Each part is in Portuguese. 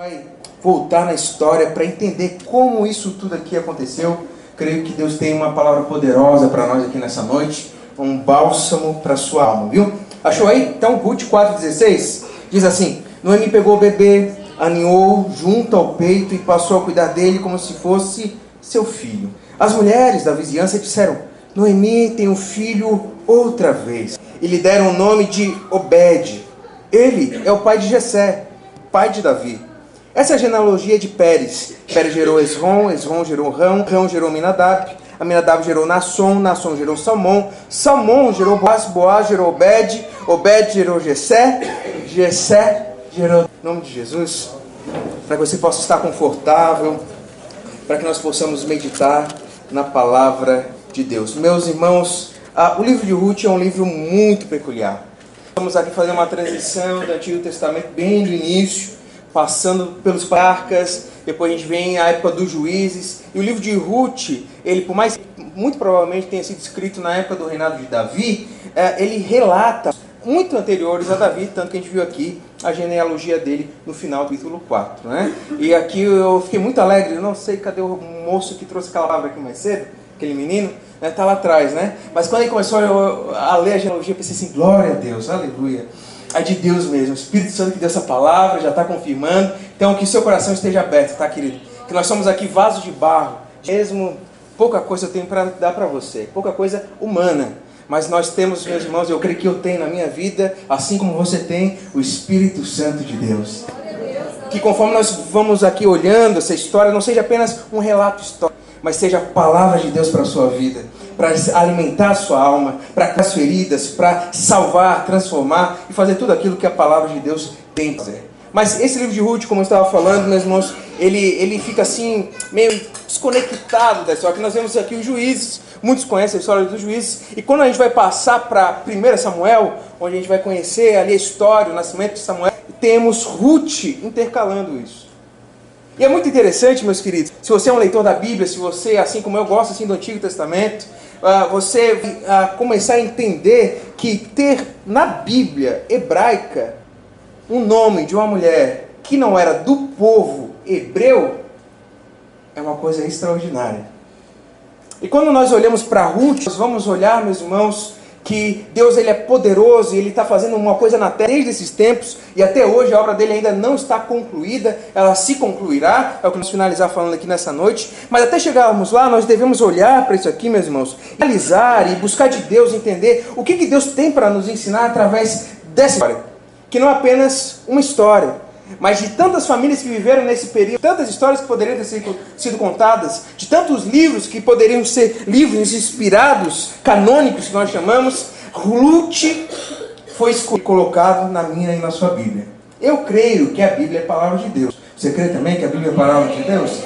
vai voltar na história para entender como isso tudo aqui aconteceu. Creio que Deus tem uma palavra poderosa para nós aqui nessa noite, um bálsamo para sua alma, viu? Achou aí? Então, Ruth 4,16 diz assim: Noemi pegou o bebê, aninhou junto ao peito e passou a cuidar dele como se fosse seu filho. As mulheres da vizinhança disseram: Noemi tem um filho outra vez. E lhe deram o nome de Obed. Ele é o pai de Jessé, pai de Davi. Essa é a genealogia de Pérez. Pérez gerou Esrom, Esrom gerou Rão, Rão gerou Aminadab, Aminadab gerou Nasson, Nasson gerou Salmão, Salmão gerou Boaz, Boaz gerou Obed, Obed gerou Jessé, Jessé gerou... Em nome de Jesus, para que você possa estar confortável, para que nós possamos meditar na palavra de Deus. Meus irmãos, o livro de Ruth é um livro muito peculiar. Vamos aqui fazer uma transição do Antigo Testamento bem do início, passando pelos patriarcas, depois a gente vem à época dos juízes. E o livro de Ruth, ele, por mais muito provavelmente tenha sido escrito na época do reinado de Davi, ele relata muito anteriores a Davi, tanto que a gente viu aqui a genealogia dele no final do capítulo 4, né? E aqui eu fiquei muito alegre, eu não sei cadê o moço que trouxe aquela palavra aqui mais cedo, aquele menino, né? Tá lá atrás, né? Mas quando ele começou a ler a genealogia, eu pensei assim: glória a Deus, aleluia. É de Deus mesmo, o Espírito Santo que deu essa palavra, já está confirmando. Então que seu coração esteja aberto, tá, querido? Que nós somos aqui vasos de barro. Mesmo pouca coisa eu tenho para dar para você, pouca coisa humana. Mas nós temos, meus irmãos, eu creio que eu tenho na minha vida, assim como você tem, o Espírito Santo de Deus. Que conforme nós vamos aqui olhando essa história, não seja apenas um relato histórico, mas seja a palavra de Deus para a sua vida, para alimentar a sua alma, para curar as feridas, para salvar, transformar e fazer tudo aquilo que a palavra de Deus tem para fazer. Mas esse livro de Ruth, como eu estava falando, meus irmãos, ele fica assim, meio desconectado da história. Que nós vemos aqui os juízes, muitos conhecem a história dos juízes, e quando a gente vai passar para 1 Samuel, onde a gente vai conhecer ali a história, o nascimento de Samuel, temos Ruth intercalando isso. E é muito interessante, meus queridos, se você é um leitor da Bíblia, se você, assim como eu gosto assim, do Antigo Testamento, você vai começar a entender que ter na Bíblia hebraica um nome de uma mulher que não era do povo hebreu é uma coisa extraordinária. E quando nós olhamos para Ruth, nós vamos olhar, meus irmãos, que Deus ele é poderoso e Ele está fazendo uma coisa na terra desde esses tempos, e até hoje a obra dele ainda não está concluída, ela se concluirá, é o que nós finalizar falando aqui nessa noite, mas até chegarmos lá, nós devemos olhar para isso aqui, meus irmãos, analisar e buscar de Deus, entender o que Deus tem para nos ensinar através dessa história, que não é apenas uma história, mas de tantas famílias que viveram nesse período, tantas histórias que poderiam ter sido contadas, de tantos livros que poderiam ser livros inspirados, canônicos que nós chamamos, Ruth foi colocado na minha e na sua Bíblia. Eu creio que a Bíblia é a palavra de Deus. Você crê também que a Bíblia é a palavra de Deus?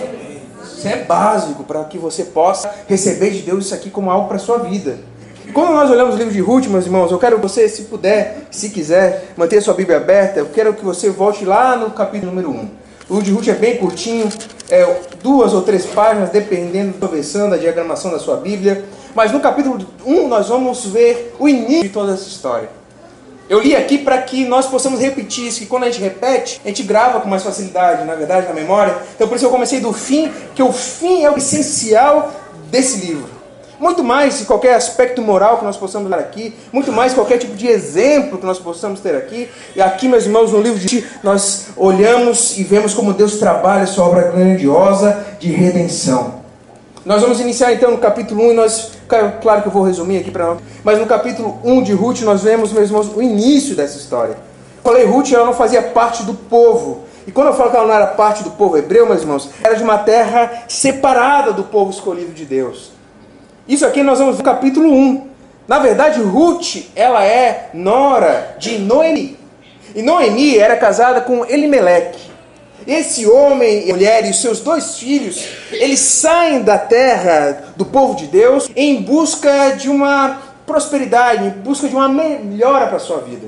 Isso é básico para que você possa receber de Deus isso aqui como algo para a sua vida. Quando nós olhamos o livro de Ruth, meus irmãos, eu quero que você, se puder, se quiser, manter a sua Bíblia aberta, eu quero que você volte lá no capítulo número 1. O livro de Ruth é bem curtinho, 2 ou 3 páginas, dependendo da versão, da diagramação da sua Bíblia. Mas no capítulo 1 nós vamos ver o início de toda essa história. Eu li aqui para que nós possamos repetir isso, que quando a gente repete, a gente grava com mais facilidade, na verdade, na memória. Então por isso eu comecei do fim, que o fim é o essencial desse livro. Muito mais de qualquer aspecto moral que nós possamos dar aqui, muito mais qualquer tipo de exemplo que nós possamos ter aqui. E aqui, meus irmãos, no livro de nós olhamos e vemos como Deus trabalha a sua obra grandiosa de redenção. Nós vamos iniciar então no capítulo 1 e claro que eu vou resumir aqui para nós, mas no capítulo 1 de Ruth nós vemos, meus irmãos, o início dessa história. Eu falei, Ruth, ela não fazia parte do povo. E quando eu falo que ela não era parte do povo hebreu, meus irmãos, era de uma terra separada do povo escolhido de Deus. Isso aqui nós vamos ver no capítulo 1. Na verdade, Ruth, ela é nora de Noemi. E Noemi era casada com Elimeleque. Esse homem e mulher e os seus 2 filhos, eles saem da terra do povo de Deus em busca de uma prosperidade, em busca de uma melhora para a sua vida.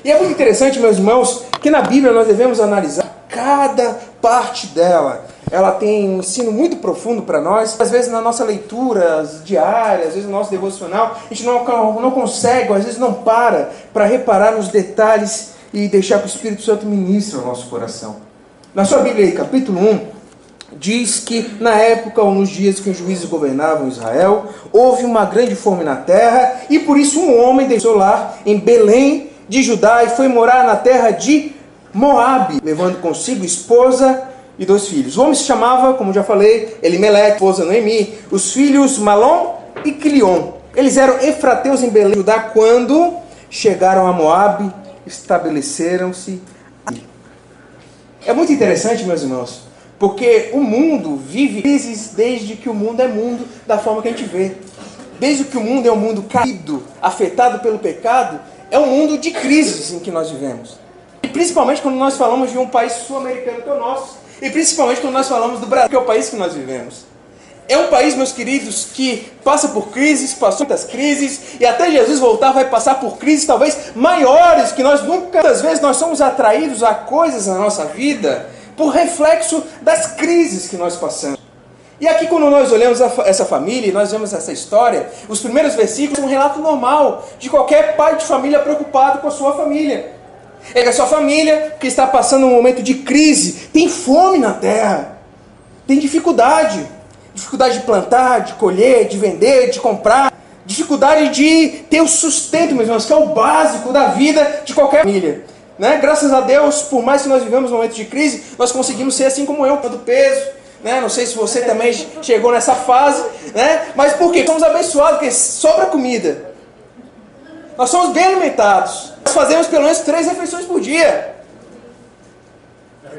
E é muito interessante, meus irmãos, que na Bíblia nós devemos analisar cada parte dela. Ela tem um ensino muito profundo para nós. Às vezes na nossa leitura diária, às vezes no nosso devocional, a gente não consegue, ou às vezes não para reparar nos detalhes e deixar que o Espírito Santo ministre o nosso coração. Na sua Bíblia aí, capítulo 1, diz que na época ou nos dias que os juízes governavam Israel, houve uma grande fome na terra, e por isso um homem deixou seu lar em Belém de Judá e foi morar na terra de Moabe, levando consigo esposa e 2 filhos. O homem se chamava, como já falei, Elimeleque, esposa Noemi, os filhos Malom e Quilion. Eles eram efrateus em Belém, Judá, quando chegaram a Moabe, estabeleceram-se ali. É muito interessante, meus irmãos, porque o mundo vive crises desde que o mundo é mundo da forma que a gente vê. Desde que o mundo é um mundo caído, afetado pelo pecado, é um mundo de crises em que nós vivemos. E principalmente quando nós falamos de um país sul-americano que é o nosso. E principalmente quando nós falamos do Brasil, que é o país que nós vivemos. É um país, meus queridos, que passa por crises, passou muitas crises, e até Jesus voltar vai passar por crises talvez maiores, que nós nunca, muitas vezes nós somos atraídos a coisas na nossa vida por reflexo das crises que nós passamos. E aqui quando nós olhamos essa família, nós vemos essa história, os primeiros versículos são um relato normal de qualquer pai de família preocupado com a sua família. É que a sua família, que está passando um momento de crise, tem fome na terra, tem dificuldade de plantar, de colher, de vender, de comprar, dificuldade de ter o sustento, meus irmãos, que é o básico da vida de qualquer família. Né? Graças a Deus, por mais que nós vivemos momentos de crise, nós conseguimos ser assim como eu, do peso. Né? Não sei se você também chegou nessa fase, né? Mas por quê? Somos abençoados, porque sobra comida. Nós somos bem alimentados. Nós fazemos pelo menos 3 refeições por dia.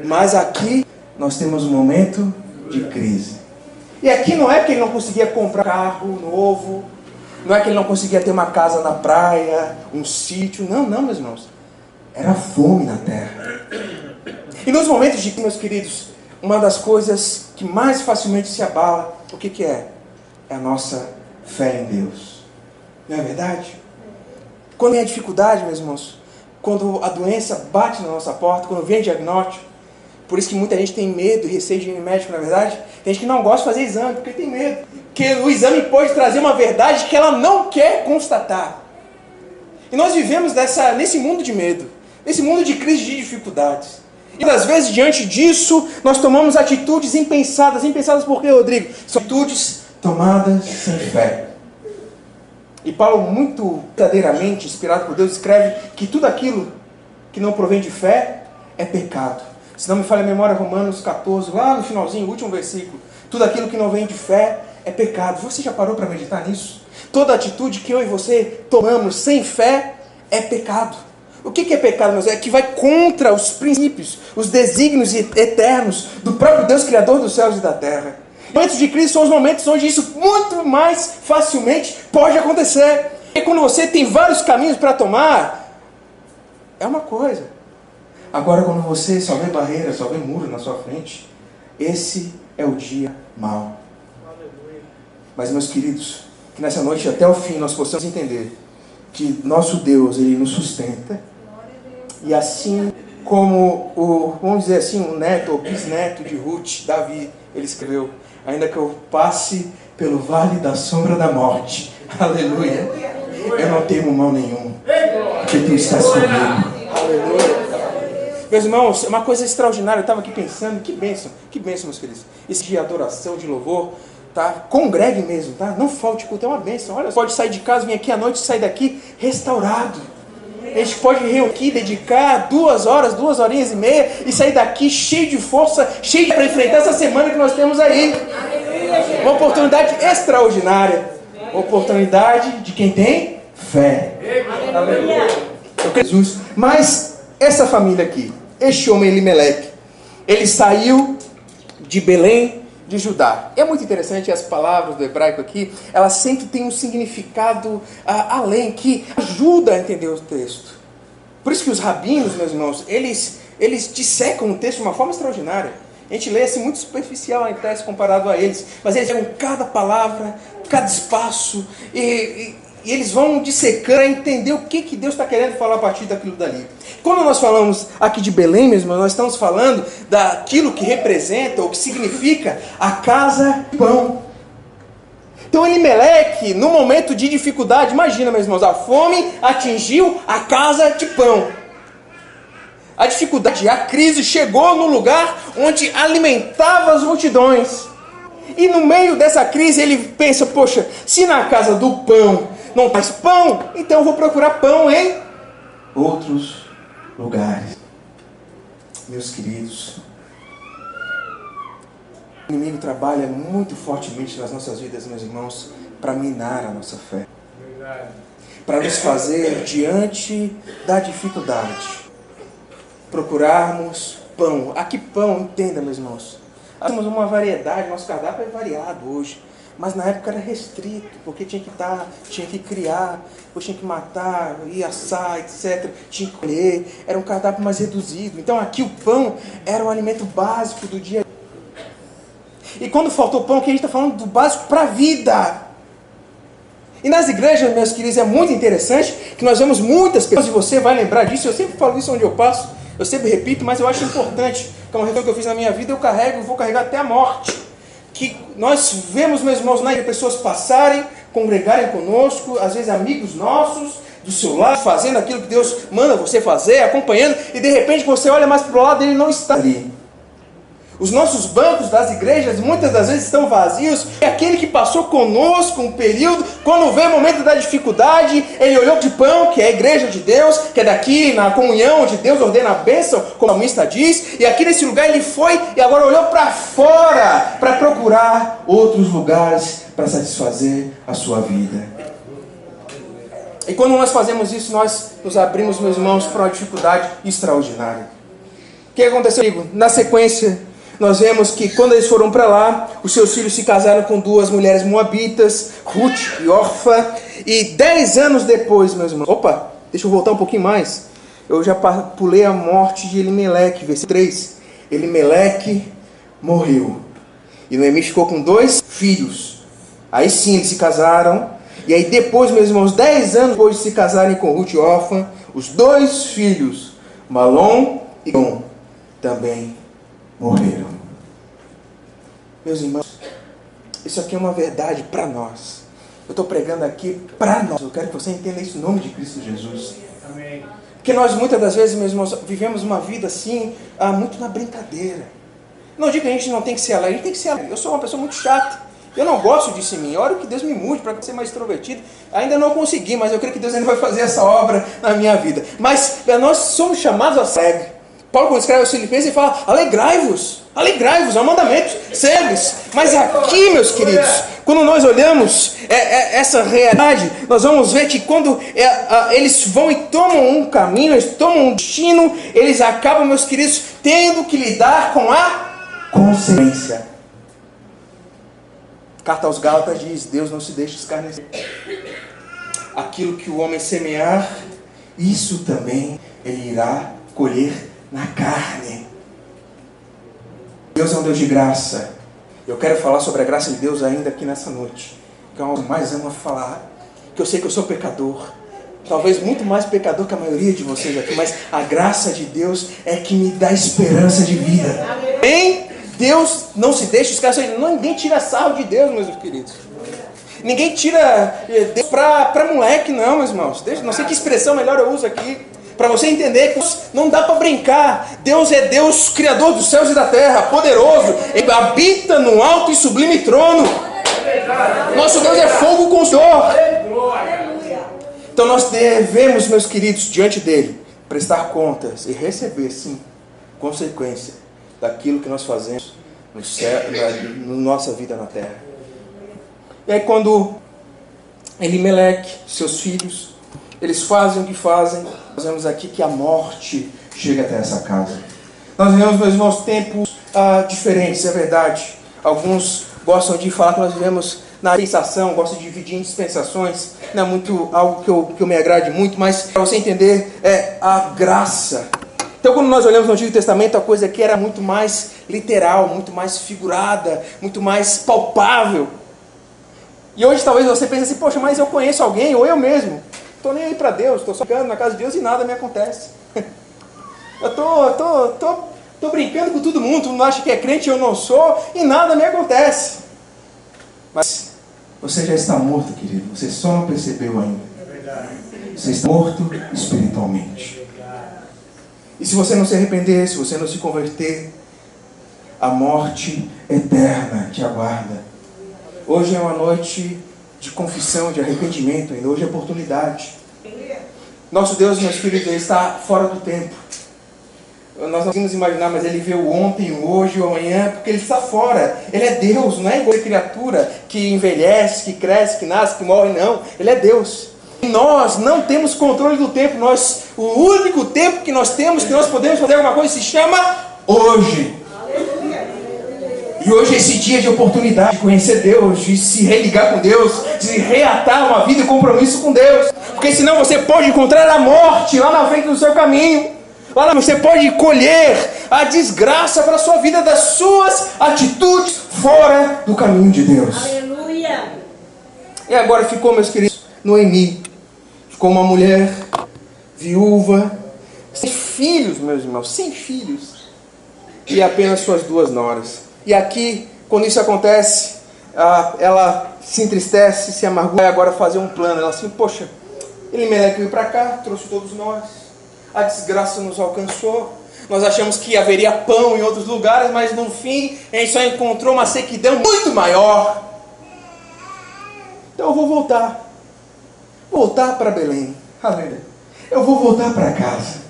Mas aqui nós temos um momento de crise. E aqui não é que ele não conseguia comprar um carro novo, não é que ele não conseguia ter uma casa na praia, um sítio. Não, meus irmãos. Era fome na terra. E nos momentos de crise, meus queridos, uma das coisas que mais facilmente se abala, o que é? É a nossa fé em Deus. Não é verdade? Quando vem a dificuldade, meus irmãos, quando a doença bate na nossa porta, quando vem diagnóstico, por isso que muita gente tem medo e receio de ir no médico, na verdade. Tem gente que não gosta de fazer exame, porque tem medo. Porque o exame pode trazer uma verdade que ela não quer constatar. E nós vivemos nesse mundo de medo, nesse mundo de crise, de dificuldades. E às vezes, diante disso, nós tomamos atitudes impensadas. Impensadas por quê, Rodrigo? São atitudes tomadas sem fé. E Paulo, muito verdadeiramente inspirado por Deus, escreve que tudo aquilo que não provém de fé é pecado. Se não me falha a memória, Romanos 14, lá no finalzinho, o último versículo. Tudo aquilo que não vem de fé é pecado. Você já parou para meditar nisso? Toda atitude que eu e você tomamos sem fé é pecado. O que é pecado, meus? É que vai contra os princípios, os desígnios eternos do próprio Deus, Criador dos céus e da terra. Momentos de crise são os momentos onde isso muito mais facilmente pode acontecer. E quando você tem vários caminhos para tomar, é uma coisa. Agora, quando você só vê barreira, só vê muro na sua frente, esse é o dia mau. Mas, meus queridos, que nessa noite até o fim nós possamos entender que nosso Deus, Ele nos sustenta. E assim como vamos dizer assim, o neto ou bisneto de Ruth, Davi, ele escreveu: ainda que eu passe pelo vale da sombra da morte, aleluia, eu não temo mal nenhum, porque tu estás comigo. Aleluia. Meus irmãos, é uma coisa extraordinária. Eu estava aqui pensando, que bênção, meus queridos. Esse dia de adoração, de louvor, tá? Congregue mesmo, tá? Não falte culto, é uma bênção. Olha, pode sair de casa, vir aqui à noite e sair daqui restaurado. A gente pode vir aqui, dedicar 2 horas, 2 horinhas e meia e sair daqui cheio de força, cheio para enfrentar essa semana que nós temos aí. Uma oportunidade extraordinária. Uma oportunidade de quem tem fé. Aleluia. Jesus. Mas essa família aqui, este homem Elimeleque, ele saiu de Belém de Judá. É muito interessante as palavras do hebraico aqui, elas sempre têm um significado além, que ajuda a entender o texto. Por isso que os rabinos, meus irmãos, eles dissecam o texto de uma forma extraordinária. A gente lê assim muito superficial em texto comparado a eles, mas eles pegam cada palavra, cada espaço, e eles vão dissecando a entender o que Deus está querendo falar a partir daquilo dali. Quando nós falamos aqui de Belém, mesmo, nós estamos falando daquilo que representa ou que significa a casa de pão. Então Elimeleque, no momento de dificuldade, imagina, meus irmãos, a fome atingiu a casa de pão. A dificuldade, a crise chegou no lugar onde alimentava as multidões. E no meio dessa crise ele pensa, poxa, se na casa do pão não faz pão, então eu vou procurar pão em outros lugares. Meus queridos, o inimigo trabalha muito fortemente nas nossas vidas, meus irmãos, para minar a nossa fé. Para nos fazer, diante da dificuldade, procurarmos pão. Aqui pão, entenda, meus irmãos. Nós temos uma variedade, nosso cardápio é variado hoje. Mas na época era restrito, porque tinha que dar, tinha que criar, depois tinha que matar, ia assar, etc. Tinha que colher, era um cardápio mais reduzido. Então aqui o pão era o alimento básico do dia a dia. E quando faltou pão, aqui a gente está falando do básico para a vida. E nas igrejas, meus queridos, é muito interessante que nós vemos muitas pessoas, e você vai lembrar disso, eu sempre falo isso onde eu passo, eu sempre repito, mas eu acho importante, que é uma reflexão que eu fiz na minha vida, eu carrego e vou carregar até a morte. Que nós vemos, meus irmãos, na igreja, pessoas passarem, congregarem conosco, às vezes amigos nossos, do seu lado, fazendo aquilo que Deus manda você fazer, acompanhando, e de repente você olha mais para o lado e ele não está ali. Os nossos bancos das igrejas muitas das vezes estão vazios. É aquele que passou conosco um período, quando veio o momento da dificuldade, ele olhou de pão, que é a igreja de Deus, que é daqui na comunhão onde Deus ordena a bênção, como a salmista diz, e aqui nesse lugar ele foi e agora olhou para fora para procurar outros lugares para satisfazer a sua vida. E quando nós fazemos isso, nós nos abrimos, meus irmãos, para uma dificuldade extraordinária. O que aconteceu comigo? Na sequência, nós vemos que quando eles foram para lá, os seus filhos se casaram com duas mulheres moabitas, Ruth e Orfa, e 10 anos depois, meus irmãos, deixa eu voltar um pouquinho mais, eu já pulei a morte de Elimeleque, versículo 3, Elimeleque morreu, e Noemi ficou com 2 filhos, aí sim eles se casaram, e aí depois, meus irmãos, 10 anos depois de se casarem com Ruth e Orfa, os 2 filhos, Malom e Gon, também morreram. Meus irmãos, isso aqui é uma verdade para nós. Eu estou pregando aqui para nós. Eu quero que você entenda isso em nome de Cristo Jesus. Amém. Porque nós muitas das vezes, meus irmãos, vivemos uma vida assim, muito na brincadeira. Não digo que a gente não tem que ser alegre, a gente tem que ser alegre. Eu sou uma pessoa muito chata. Eu não gosto disso em mim. Eu oro que Deus me mude para ser mais extrovertido. Ainda não consegui, mas eu creio que Deus ainda vai fazer essa obra na minha vida. Mas nós somos chamados a ser alegre. Paulo, quando escreve aos Filipenses, ele fala, alegrai-vos, é um mandamento, sempre. Mas aqui, meus queridos, quando nós olhamos essa realidade, nós vamos ver que quando eles vão e tomam um caminho, eles tomam um destino, eles acabam, meus queridos, tendo que lidar com a consequência. Carta aos Gálatas diz, Deus não se deixa escarnecer. Aquilo que o homem semear, isso também ele irá colher na carne. Deus é um Deus de graça. Eu quero falar sobre a graça de Deus ainda aqui nessa noite, que é o que eu mais amo falar, que eu sei que eu sou pecador, talvez muito mais pecador que a maioria de vocês aqui, mas a graça de Deus é que me dá esperança de vida. Amém? Deus não se deixa escarnecer. Ninguém tira sarro de Deus, meus queridos. Ninguém tira Deus para moleque, não, meus irmãos. Não sei que expressão melhor eu uso aqui, para você entender que não dá para brincar. Deus é Deus, Criador dos céus e da terra, poderoso. Ele habita no alto e sublime trono. Nosso Deus é fogo consumidor. Então nós devemos, meus queridos, diante dele, prestar contas e receber, sim, consequência daquilo que nós fazemos no céu, na nossa vida na terra. E aí quando Elimeleque, seus filhos, eles fazem o que fazem, nós vemos aqui que a morte chega até essa casa. Nós vivemos, meus irmãos, tempos diferentes, é verdade. Alguns gostam de falar que nós vivemos na dispensação, gostam de dividir em dispensações. Não é muito algo que eu me agrade muito, mas para você entender, é a graça. Então quando nós olhamos no Antigo Testamento, a coisa aqui era muito mais literal, muito mais figurada, muito mais palpável. E hoje talvez você pense assim, poxa, mas eu conheço alguém, ou eu mesmo. Estou nem aí para Deus, estou só ficando na casa de Deus e nada me acontece. Eu estou brincando com todo mundo, todo mundo acha que é crente e eu não sou, e nada me acontece. Mas você já está morto, querido, você só não percebeu ainda. Você está morto espiritualmente. E se você não se arrepender, se você não se converter, a morte eterna te aguarda. Hoje é uma noite de confissão, de arrependimento ainda. Hoje é oportunidade. Nosso Deus, meus filhos, Ele está fora do tempo. Nós não conseguimos imaginar, mas Ele vê o ontem, o hoje, o amanhã, porque Ele está fora. Ele é Deus, não é igual a criatura que envelhece, que cresce, que nasce, que morre, não. Ele é Deus. E nós não temos controle do tempo. O único tempo que nós temos, que nós podemos fazer alguma coisa, se chama hoje. E hoje é esse dia de oportunidade de conhecer Deus, de se religar com Deus, de reatar uma vida e compromisso com Deus. Porque senão você pode encontrar a morte lá na frente do seu caminho. Lá você pode colher a desgraça para a sua vida das suas atitudes fora do caminho de Deus. Aleluia! E agora ficou, meus queridos, Noemi. Ficou uma mulher viúva, sem filhos, meus irmãos, sem filhos. E apenas suas 2 noras. E aqui, quando isso acontece, ela se entristece, se amargura, e agora fazer um plano. Ela assim, poxa, Elimeleque veio para cá, trouxe todos nós. A desgraça nos alcançou. Nós achamos que haveria pão em outros lugares, mas no fim a gente só encontrou uma sequidão muito maior. Então eu vou voltar. Voltar para Belém. Aleluia. Eu vou voltar para casa.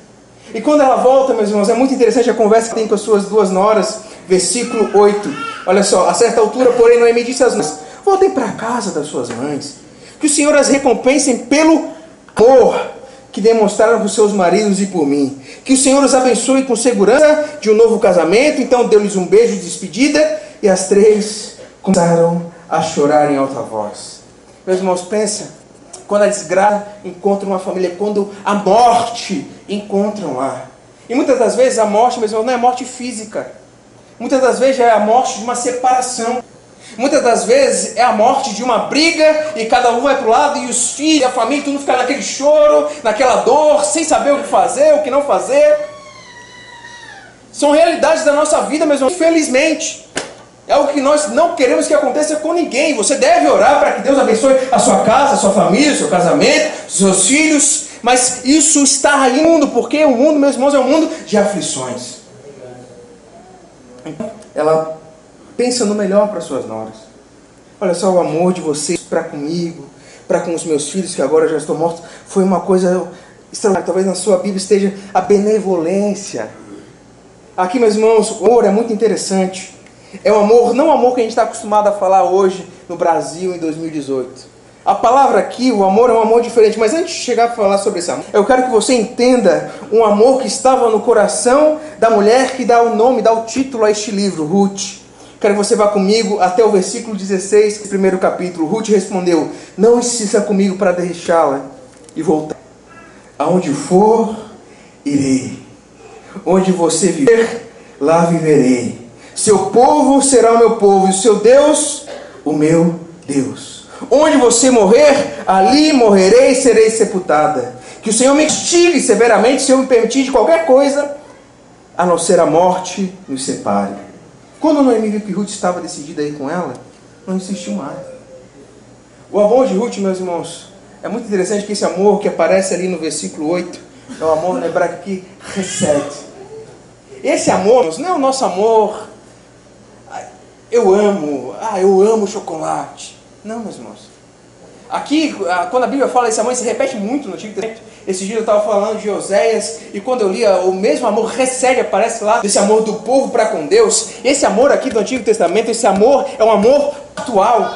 E quando ela volta, meus irmãos, é muito interessante a conversa que tem com as suas 2 noras. Versículo 8. Olha só, a certa altura, porém, Noemi disse às noras: voltem para a casa das suas mães. Que o Senhor as recompensem pelo amor que demonstraram por seus maridos e por mim. Que o Senhor os abençoe com segurança de um novo casamento. Então deu-lhes um beijo de despedida e as 3 começaram a chorar em alta voz. Meus irmãos, pensa, quando a desgraça encontra uma família, quando a morte encontra um lar. E muitas das vezes a morte, meus irmãos, não é morte física. Muitas das vezes é a morte de uma separação. Muitas das vezes é a morte de uma briga e cada um vai para o lado e os filhos, a família, tudo fica naquele choro, naquela dor, sem saber o que fazer, o que não fazer. São realidades da nossa vida, meus irmãos, infelizmente. É algo que nós não queremos que aconteça com ninguém. Você deve orar para que Deus abençoe a sua casa, a sua família, o seu casamento, os seus filhos. Mas isso está aí no mundo, porque o mundo, meus irmãos, é um mundo de aflições. Ela pensa no melhor para suas noras. Olha só, o amor de vocês para comigo, para com os meus filhos que agora já estão mortos, foi uma coisa extraordinária. Talvez na sua Bíblia esteja a benevolência. Aqui, meus irmãos, o amor é muito interessante. É um amor, não o amor que a gente está acostumado a falar hoje no Brasil em 2018. A palavra aqui, o amor, é um amor diferente. Mas antes de chegar a falar sobre esse amor, eu quero que você entenda um amor que estava no coração da mulher que dá o nome, dá o título a este livro, Ruth. Quero que você vá comigo até o versículo 16 do primeiro capítulo. Ruth respondeu: não insista comigo para deixá-la e voltar. Aonde for, irei. Onde você viver, lá viverei. Seu povo será o meu povo e o seu Deus, o meu Deus. Onde você morrer, ali morrerei e serei sepultada. Que o Senhor me castigue severamente se eu me permitir de qualquer coisa, a não ser a morte nos separe. Quando Noemi viu que Ruth estava decidida a ir com ela, não insistiu mais. O amor de Ruth, meus irmãos, é muito interessante que esse amor que aparece ali no versículo 8, é um amor no hebraico que recebe. Esse amor, não é o nosso amor, eu amo chocolate. Não, meus irmãos. Aqui, quando a Bíblia fala esse amor, se repete muito no Antigo Testamento. Esse dia eu estava falando de Oséias, e quando eu lia, o mesmo amor recebe, aparece lá, esse amor do povo para com Deus. Esse amor aqui do Antigo Testamento, esse amor é um amor atual,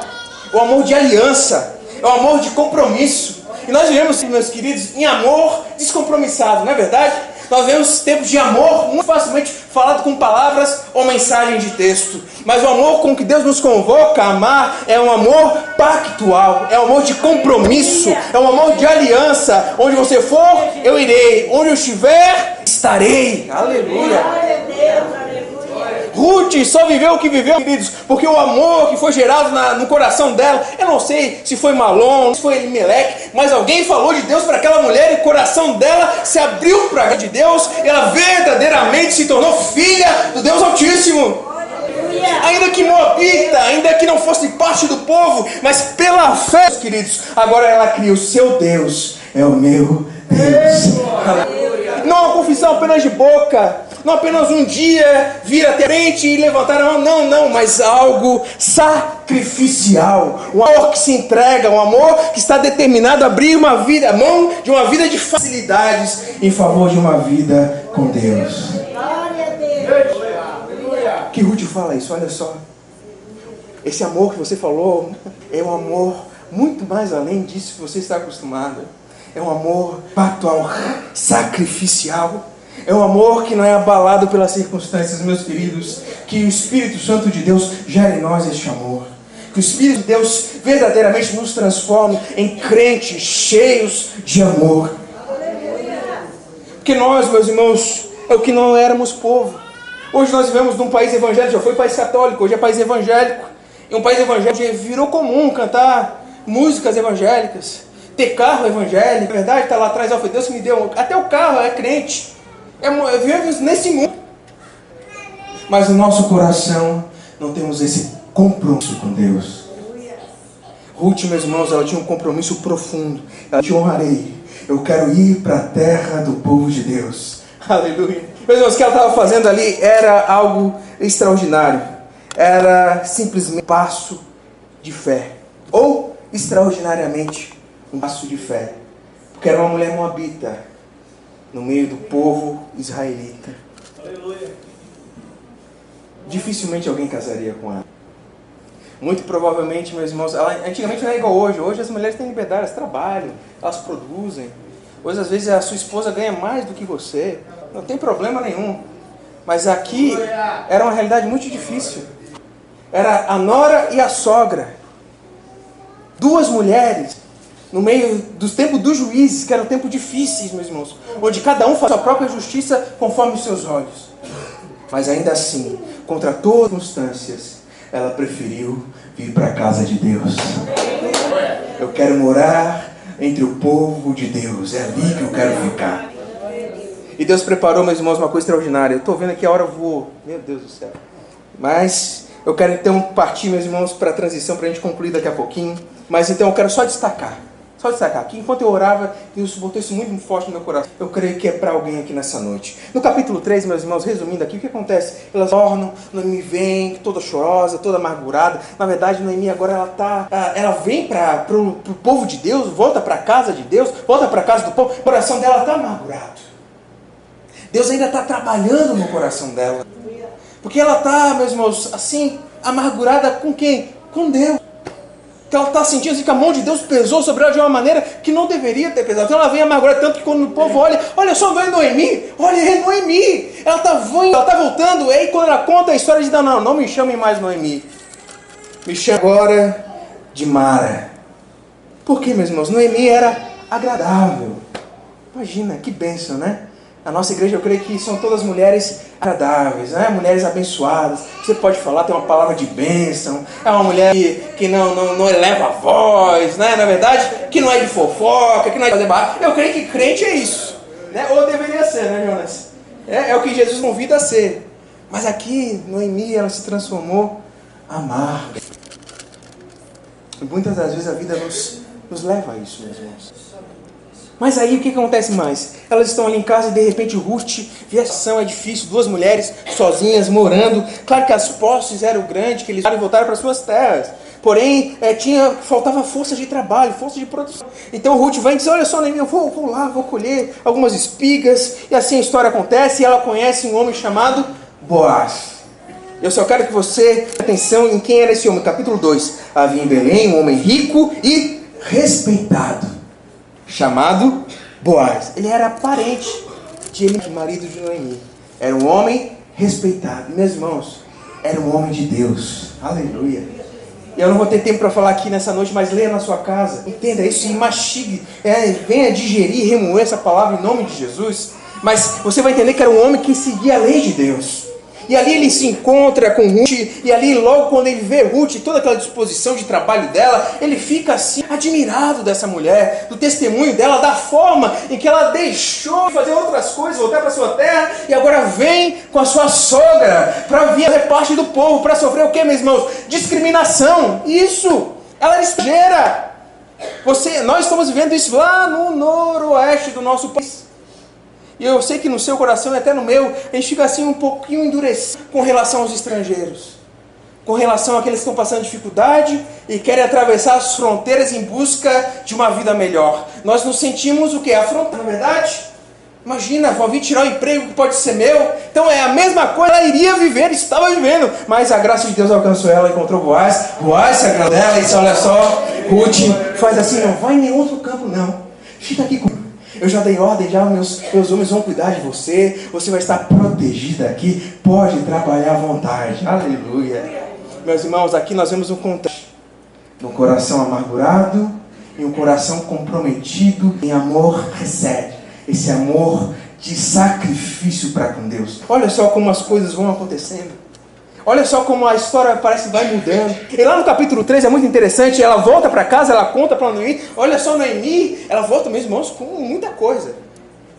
é um amor de aliança, é um amor de compromisso. E nós vivemos, meus queridos, em amor descompromissado, não é verdade? Nós vemos tempos de amor muito facilmente falado com palavras ou mensagem de texto. Mas o amor com que Deus nos convoca a amar é um amor pactual, é um amor de compromisso, é um amor de aliança. Onde você for, eu irei. Onde eu estiver, estarei. Aleluia. Ruth só viveu o que viveu, queridos, porque o amor que foi gerado no coração dela, eu não sei se foi Malom, se foi Elimeleque, mas alguém falou de Deus para aquela mulher e o coração dela se abriu para a de Deus e ela verdadeiramente se tornou filha do Deus Altíssimo. Ainda que moabita, ainda que não fosse parte do povo, mas pela fé, queridos, agora ela cria: o seu Deus é o meu Deus. Não é uma confissão apenas de boca, não apenas um dia vir até a frente e levantar a mão, não, mas algo sacrificial, um amor que se entrega, um amor que está determinado a abrir a mão de uma vida de facilidades em favor de uma vida com Deus. Que Ruth fala isso, olha só. Esse amor que você falou é um amor muito mais além disso que você está acostumado. É um amor pactual, sacrificial. É um amor que não é abalado pelas circunstâncias, meus queridos. Que o Espírito Santo de Deus gere em nós este amor. Que o Espírito de Deus verdadeiramente nos transforme em crentes cheios de amor. Porque nós, meus irmãos, é o que não éramos povo. Hoje nós vivemos num país evangélico, já foi país católico, hoje é país evangélico. Em um país evangélico virou comum cantar músicas evangélicas, ter carro evangélico, na verdade, está lá atrás, ó, foi Deus que me deu, até o carro é crente. Vivemos nesse mundo. Mas no nosso coração não temos esse compromisso com Deus. Ruth, meus irmãos, ela tinha um compromisso profundo. Ela te honrarei. Eu quero ir para a terra do povo de Deus. Aleluia. Meus irmãos, o que ela estava fazendo ali era algo extraordinário. Era simplesmente um passo de fé. Ou, extraordinariamente, um passo de fé. Porque era uma mulher moabita no meio do povo israelita. Aleluia. Dificilmente alguém casaria com ela. Muito provavelmente, meus irmãos, antigamente não é igual hoje. Hoje as mulheres têm liberdade, elas trabalham, elas produzem. Hoje às vezes a sua esposa ganha mais do que você. Não tem problema nenhum. Mas aqui era uma realidade muito difícil. Era a nora e a sogra. Duas mulheres no meio dos tempos dos juízes, que eram tempos difíceis, meus irmãos. Onde cada um faz a sua própria justiça conforme os seus olhos. Mas ainda assim, contra todas as circunstâncias, ela preferiu vir para a casa de Deus. Eu quero morar entre o povo de Deus. É ali que eu quero ficar. E Deus preparou, meus irmãos, uma coisa extraordinária. Eu estou vendo aqui a hora voou. Meu Deus do céu. Mas eu quero então partir, meus irmãos, para a transição, para a gente concluir daqui a pouquinho. Mas então eu quero só destacar. Só destacar que enquanto eu orava, Deus botou isso muito forte no meu coração. Eu creio que é para alguém aqui nessa noite. No capítulo 3, meus irmãos, resumindo aqui, o que acontece? Elas tornam, Noemi vem toda chorosa, toda amargurada. Na verdade, Noemi agora ela vem para o povo de Deus, volta para a casa de Deus, volta para a casa do povo. O coração dela está amargurado. Deus ainda está trabalhando no coração dela. Porque ela está, meus irmãos, assim, amargurada com quem? Com Deus. Que ela está sentindo assim, que a mão de Deus pesou sobre ela de uma maneira que não deveria ter pesado. Então ela vem amargurada tanto que quando o povo olha só, vem Noemi, olha, é Noemi. Ela está voltando, e aí quando ela conta a história de não me chame mais Noemi. Me chame agora de Mara. Por quê, meus irmãos? Noemi era agradável. Imagina, que bênção, né? A nossa igreja, eu creio que são todas mulheres agradáveis, né? Mulheres abençoadas. Você pode falar, tem uma palavra de bênção. É uma mulher que não eleva a voz, né? Na verdade, que não é de fofoca, que não é de fazer barra. Eu creio que crente é isso, né? Ou deveria ser, né, Jonas? É o que Jesus convida a ser. Mas aqui, Noemi, ela se transformou amarga. E muitas das vezes a vida nos leva a isso, meus irmãos. Mas aí o que acontece mais? Elas estão ali em casa e de repente Ruth vê a situação, é difícil, duas mulheres sozinhas morando. Claro que as posses eram grandes, que eles voltaram para suas terras. Porém, faltava força de trabalho, força de produção. Então Ruth vai e diz, olha só, Noemi, eu vou lá, vou colher algumas espigas. E assim a história acontece e ela conhece um homem chamado Boaz. Eu só quero que você preste atenção em quem era esse homem. Capítulo 2. Havia em Belém um homem rico e respeitado, chamado Boaz. Ele era parente de Eli, marido de Noemi. Era um homem respeitado. E, meus irmãos, era um homem de Deus. Aleluia. E eu não vou ter tempo para falar aqui nessa noite, mas leia na sua casa. Entenda isso e mastigue. Venha digerir e remoer essa palavra em nome de Jesus. Mas você vai entender que era um homem que seguia a lei de Deus. E ali ele se encontra com Ruth, e ali logo quando ele vê Ruth, toda aquela disposição de trabalho dela, ele fica assim, admirado dessa mulher, do testemunho dela, da forma em que ela deixou de fazer outras coisas, voltar para sua terra, e agora vem com a sua sogra, para vir a reparte do povo, para sofrer o que, meus irmãos? Discriminação, isso, ela era estrangeira. Nós estamos vivendo isso lá no noroeste do nosso país. E eu sei que no seu coração e até no meu, a gente fica assim um pouquinho endurecido com relação aos estrangeiros. Com relação àqueles que estão passando dificuldade e querem atravessar as fronteiras em busca de uma vida melhor. Nós nos sentimos o quê? Afrontados, não é verdade? Imagina, vão vir tirar o emprego que pode ser meu. Então é a mesma coisa, ela iria viver, estava vivendo. Mas a graça de Deus alcançou ela, encontrou Boaz. Boaz se agradou dela e disse, olha só, Ruth, faz assim, não vai em nenhum outro campo não. Fica aqui comigo. Eu já dei ordem, já meus homens vão cuidar de você. Você vai estar protegida aqui. Pode trabalhar à vontade. Aleluia. Meus irmãos, aqui nós vemos um contraste. Um coração amargurado e um coração comprometido em amor recebe. Esse amor de sacrifício para com Deus. Olha só como as coisas vão acontecendo. Olha só como a história parece que vai mudando. E lá no capítulo 3 é muito interessante. Ela volta para casa, ela conta para Noemi. Olha só, Noemi, ela volta, meus irmãos, com muita coisa.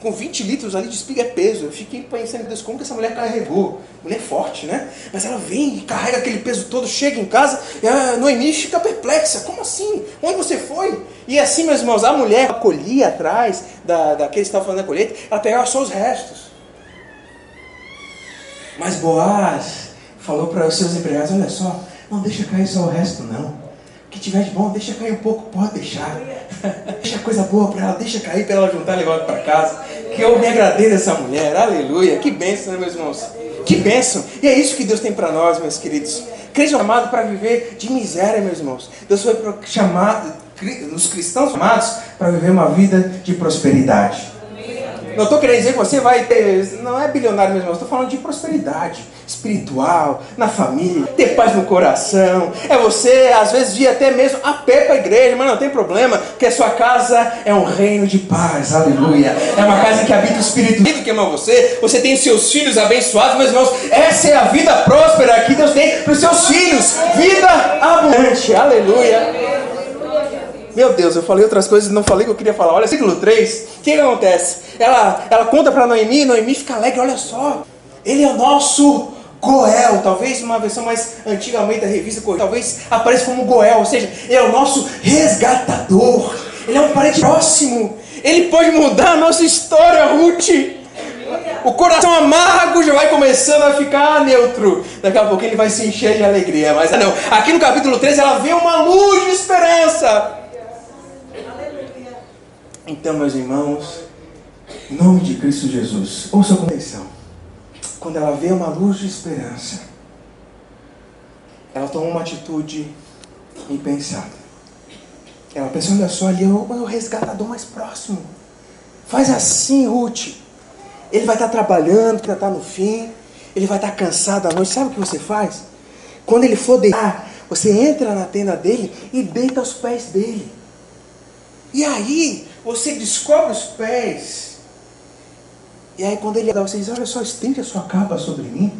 Com 20 litros ali de espiga é peso. Eu fiquei pensando, Deus, como que essa mulher carregou? Mulher forte, né? Mas ela vem e carrega aquele peso todo, chega em casa e a Noemi fica perplexa. Como assim? Onde você foi? E assim, meus irmãos, a mulher colhia atrás daqueles que estavam fazendo a colheita, ela pegava só os restos. Mas Boaz falou para os seus empregados, olha só, não deixa cair só o resto não. O que tiver de bom, deixa cair um pouco, pode deixar. Deixa coisa boa para ela, deixa cair para ela juntar e levar para casa. Que eu me agradeço dessa mulher, aleluia. Que bênção, né, meus irmãos? Que bênção. E é isso que Deus tem para nós, meus queridos. Crente chamado para viver de miséria, meus irmãos. Deus foi chamado, os cristãos chamados para viver uma vida de prosperidade. Não estou querendo dizer que você vai ter, não é bilionário, meus irmãos, estou falando de prosperidade espiritual, na família, ter paz no coração. É você, às vezes, vir até mesmo a pé para a igreja, mas não tem problema, porque a sua casa é um reino de paz, aleluia. É uma casa que habita o Espírito que ama você, você tem seus filhos abençoados, meus irmãos, essa é a vida próspera que Deus tem para os seus filhos, vida abundante, aleluia. Meu Deus, eu falei outras coisas e não falei o que eu queria falar. Olha, versículo 3, o que acontece? Ela conta para Noemi, Noemi fica alegre, olha só. Ele é o nosso Goel, talvez uma versão mais antigamente da revista, talvez apareça como Goel, ou seja, ele é o nosso resgatador. Ele é um parente próximo. Ele pode mudar a nossa história, Ruth. O coração amargo já vai começando a ficar neutro. Daqui a pouco ele vai se encher de alegria. Mas não, aqui no capítulo 13 ela vê uma luz de esperança. Então, meus irmãos, em nome de Cristo Jesus, ouça com atenção. Quando ela vê uma luz de esperança, ela toma uma atitude impensada. Ela pensa, olha só, ali é o resgatador mais próximo. Faz assim, Ruth. Ele vai estar trabalhando, já está no fim. Ele vai estar cansado à noite. Sabe o que você faz? Quando ele for deitar, você entra na tenda dele e deita aos pés dele. E aí, você descobre os pés. E aí quando ele dá, você diz, olha só, estende a sua capa sobre mim.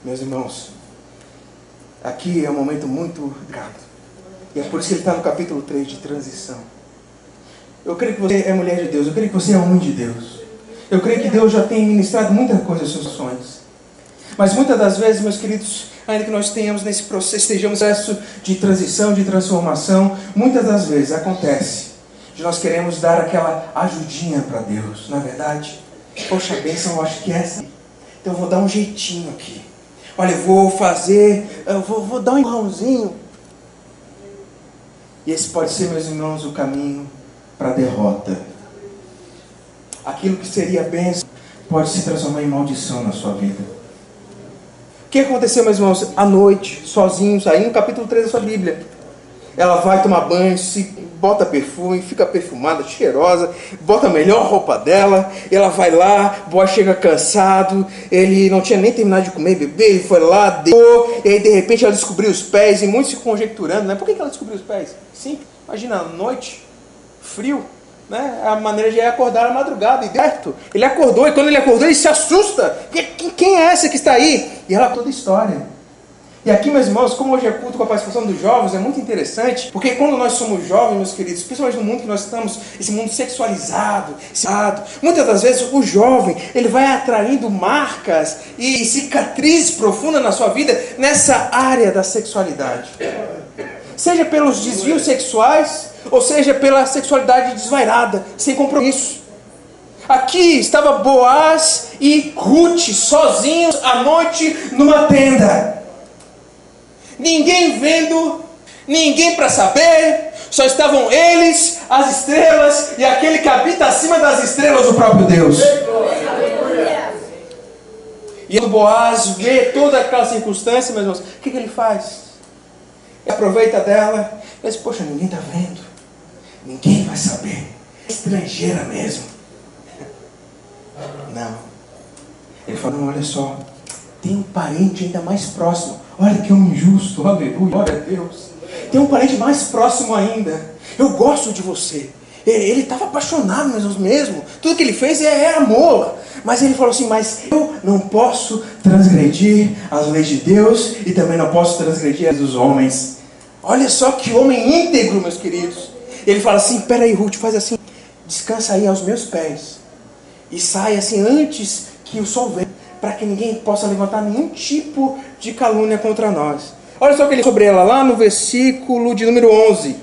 Meus irmãos, aqui é um momento muito delicado. E é por isso que ele está no capítulo 3 de transição. Eu creio que você é mulher de Deus, eu creio que você é homem de Deus. Eu creio que Deus já tem ministrado muita coisa aos seus sonhos. Mas muitas das vezes, meus queridos, ainda que nós tenhamos nesse processo, estejamos nesse processo de transição, de transformação, muitas das vezes acontece de nós queremos dar aquela ajudinha para Deus, não é verdade? Poxa, a bênção, eu acho que é essa. Então eu vou dar um jeitinho aqui. Olha, eu vou dar um empurrãozinho. E esse pode ser, meus irmãos, o caminho para a derrota. Aquilo que seria bênção pode se transformar em maldição na sua vida. O que aconteceu, meus irmãos? À noite, sozinhos, aí no capítulo 3 da sua Bíblia. Ela vai tomar banho, bota perfume, fica perfumada, cheirosa, bota a melhor roupa dela, ela vai lá, Boaz chega cansado, ele não tinha nem terminado de comer e beber, ele foi lá, deitou, e aí de repente ela descobriu os pés, e muitos se conjecturando, né? Por que ela descobriu os pés? Sim, imagina, à noite, frio, né? A maneira de acordar à madrugada, e certo, ele acordou, e quando ele acordou, ele se assusta, quem é essa que está aí? E ela toda a história. E aqui, meus irmãos, como hoje é culto com a participação dos jovens, é muito interessante, porque quando nós somos jovens, meus queridos, principalmente no mundo que nós estamos, esse mundo sexualizado, muitas das vezes o jovem, ele vai atraindo marcas e cicatrizes profundas na sua vida, nessa área da sexualidade. Seja pelos desvios sexuais, ou seja, pela sexualidade desvairada, sem compromisso. Aqui estava Boaz e Ruth sozinhos à noite numa tenda. Ninguém vendo, ninguém para saber, só estavam eles, as estrelas e aquele que habita acima das estrelas, o próprio Deus. E o Boaz vê toda aquela circunstância, meus irmãos, o que ele faz? Ele aproveita dela e diz, poxa, ninguém está vendo, ninguém vai saber, é estrangeira mesmo. Não. Ele fala, não, olha só, tem um parente ainda mais próximo. Olha que homem justo, aleluia, glória a Deus. Tem um parente mais próximo ainda. Eu gosto de você. Ele estava apaixonado mesmo. Tudo que ele fez é amor. Mas ele falou assim, mas eu não posso transgredir as leis de Deus e também não posso transgredir as dos homens. Olha só que homem íntegro, meus queridos. Ele fala assim, peraí, Ruth, faz assim, descansa aí aos meus pés. E sai assim antes que o sol venha, para que ninguém possa levantar nenhum tipo de calúnia contra nós. Olha só o que ele sobre ela lá no versículo de número 11.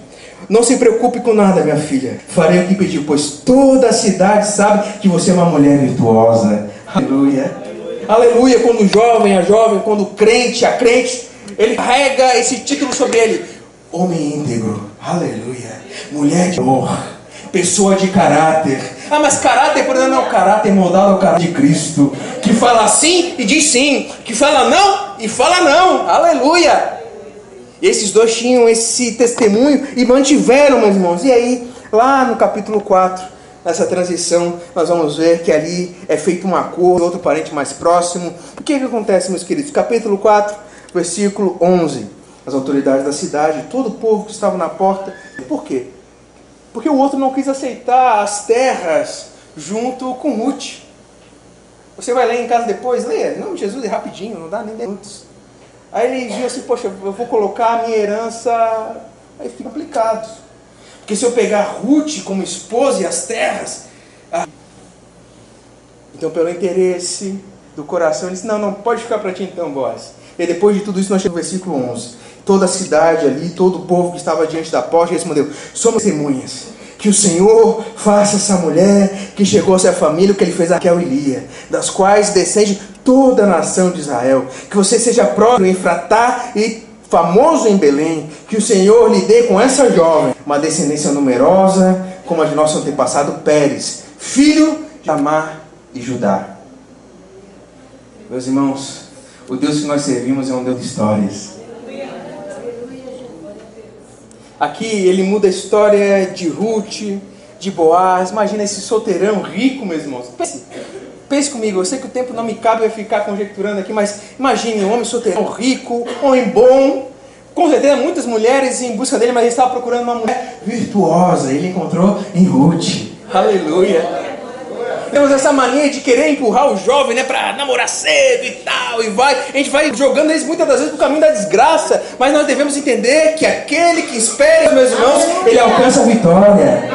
Não se preocupe com nada, minha filha. Farei o que pediu, pois toda a cidade sabe que você é uma mulher virtuosa. Aleluia. Aleluia. Quando o jovem, a jovem, quando o crente, a crente, ele carrega esse título sobre ele. Homem íntegro. Aleluia. Mulher de amor. Pessoa de caráter. Ah, mas caráter, por exemplo, não, caráter moldado ao caráter de Cristo, que fala sim e diz sim, que fala não e fala não, aleluia. Esses dois tinham esse testemunho e mantiveram, meus irmãos. E aí, lá no capítulo 4, nessa transição, nós vamos ver que ali é feito um acordo, outro parente mais próximo. O que acontece, meus queridos? Capítulo 4, versículo 11. As autoridades da cidade, todo o povo que estava na porta. Por quê? Porque o outro não quis aceitar as terras junto com Ruth. Você vai ler em casa depois, leia. Não, Jesus é rapidinho, não dá nem 10 minutos. Aí ele viu assim, poxa, eu vou colocar a minha herança. Aí fica complicado. Porque se eu pegar Ruth como esposa e as terras... Então, pelo interesse do coração, ele disse, não, pode ficar para ti então, Boaz. E depois de tudo isso, nós chegamos no versículo 11. Toda a cidade ali, todo o povo que estava diante da porta, respondeu, somos testemunhas, que o Senhor faça essa mulher que chegou a ser a família, o que ele fez a Raquel e Lia, das quais descende toda a nação de Israel, que você seja próspero em Efratá e famoso em Belém, que o Senhor lhe dê com essa jovem uma descendência numerosa, como a de nosso antepassado Pérez, filho de Tamar e Judá. Meus irmãos, o Deus que nós servimos é um Deus de histórias. Aqui ele muda a história de Ruth, de Boaz. Imagina esse solteirão rico, meus irmãos. Pense comigo, eu sei que o tempo não me cabe, vai ficar conjecturando aqui, mas imagine um homem solteirão rico, homem bom. Com certeza muitas mulheres em busca dele, mas ele estava procurando uma mulher virtuosa. Ele encontrou em Ruth. Aleluia. Temos essa mania de querer empurrar o jovem, né, para namorar cedo e tal, a gente vai jogando eles muitas das vezes para o caminho da desgraça, mas nós devemos entender que aquele que espera, meus irmãos, ele alcança a vitória,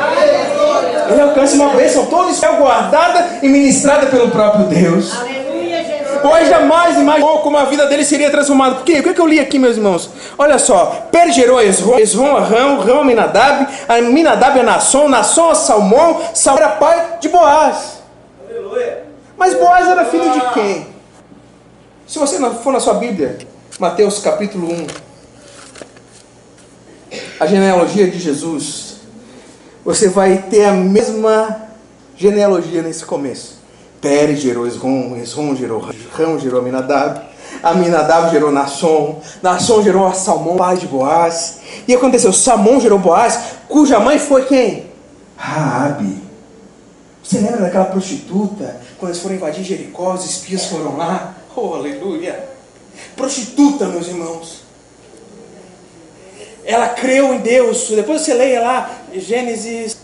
ele alcança uma bênção, toda isso é guardada e ministrada pelo próprio Deus. Pois jamais imaginou como a vida dele seria transformada. Por quê? O que eu li aqui, meus irmãos? Olha só, Per gerou Esrom a Rão, Rão a Aminadab a Nasson, Nasson a Salmão, Salmão era pai de Boaz. Mas Boaz era filho de quem? Se você for na sua Bíblia, Mateus capítulo 1, a genealogia de Jesus, você vai ter a mesma genealogia nesse começo. Pérez gerou Esrom, Esrom gerou Rão, gerou Aminadab, Aminadab gerou Nasson, Nasson gerou a Salmão, pai de Boaz. E aconteceu, Salmão gerou Boaz, cuja mãe foi quem? Raabe. Você lembra daquela prostituta, quando eles foram invadir Jericó, os espias foram lá? Oh, aleluia! Prostituta, meus irmãos. Ela creu em Deus. Depois você leia lá, Gênesis,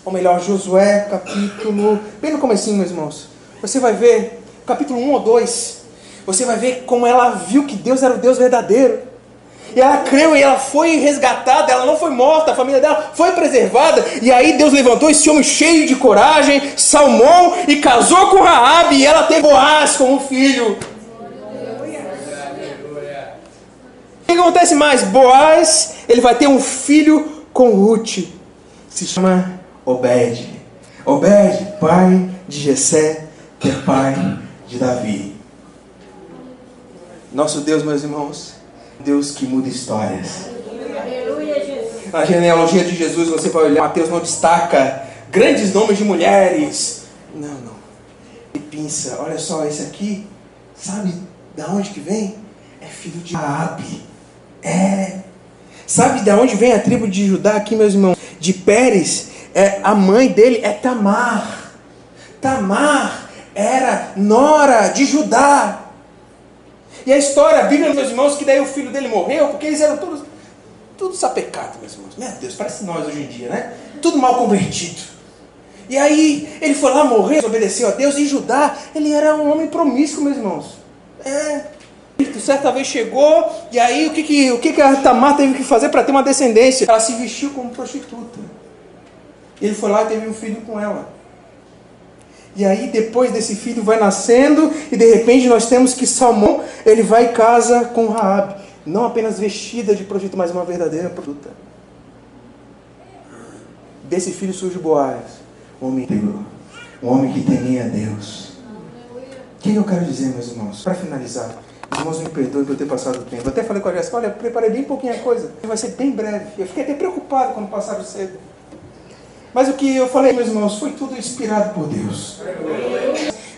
ou melhor, Josué, capítulo, bem no comecinho, meus irmãos. Você vai ver, capítulo 1 ou 2, você vai ver como ela viu que Deus era o Deus verdadeiro. E ela creu e ela foi resgatada, ela não foi morta, a família dela foi preservada. E aí Deus levantou esse homem cheio de coragem, Salmão, e casou com Raabe, e ela teve Boaz como filho. O que acontece mais? Boaz, ele vai ter um filho com Ruth se chama Obed. Obed, pai de Jessé, que é pai de Davi. Nosso Deus, meus irmãos, Deus que muda histórias. Na genealogia de Jesus, você vai olhar, Mateus não destaca grandes nomes de mulheres. Não. Ele pensa, olha só, esse aqui, sabe de onde que vem? É filho de Raabe. Sabe de onde vem a tribo de Judá aqui, meus irmãos? De Pérez. A mãe dele é Tamar. Tamar era nora de Judá. E a história, a Bíblia, meus irmãos, que daí o filho dele morreu, porque eles eram tudo sapecado, meus irmãos. Meu Deus, parece nós hoje em dia, né? Tudo mal convertido. E aí, ele foi lá morrer, obedeceu a Deus. E Judá, ele era um homem promíscuo, meus irmãos. Certa vez chegou, e aí o que a Tamar teve que fazer para ter uma descendência? Ela se vestiu como prostituta. Ele foi lá e teve um filho com ela. E aí depois desse filho vai nascendo, e de repente nós temos que Salmão, ele vai e casa com Raabe. Não apenas vestida de prostituta, mas uma verdadeira prostituta. Desse filho surge Boaz, um homem íntegro, um homem que temia a Deus. O que eu quero dizer, meus irmãos? Para finalizar, os irmãos me perdoem por eu ter passado o tempo. Eu até falei com a Jéssica, olha, eu preparei bem pouquinha coisa, vai ser bem breve. Eu fiquei até preocupado quando passaram cedo. Mas o que eu falei, meus irmãos, foi tudo inspirado por Deus.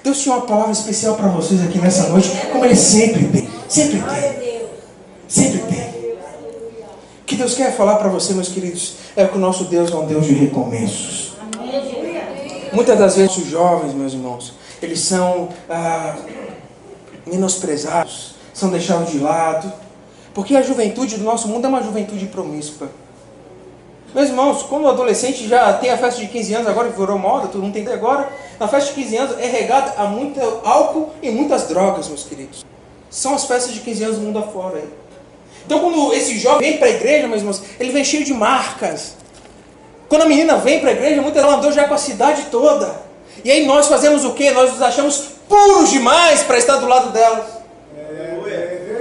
Deus tinha uma palavra especial para vocês aqui nessa noite, como Ele sempre tem. Sempre tem. Sempre tem. O que Deus quer falar para você, meus queridos, é que o nosso Deus é um Deus de recomeços. Muitas das vezes os jovens, meus irmãos, eles são menosprezados, são deixados de lado, porque a juventude do nosso mundo é uma juventude promíscua. Meus irmãos, quando o adolescente já tem a festa de 15 anos, agora que virou moda, todo mundo tem agora, a festa de 15 anos é regada a muito álcool e muitas drogas, meus queridos. São as festas de 15 anos do mundo afora. Hein? Então quando esse jovem vem para a igreja, meus irmãos, ele vem cheio de marcas. Quando a menina vem para a igreja, muitas ela andou já com a cidade toda. E aí nós fazemos o quê? Nós nos achamos puros demais para estar do lado delas.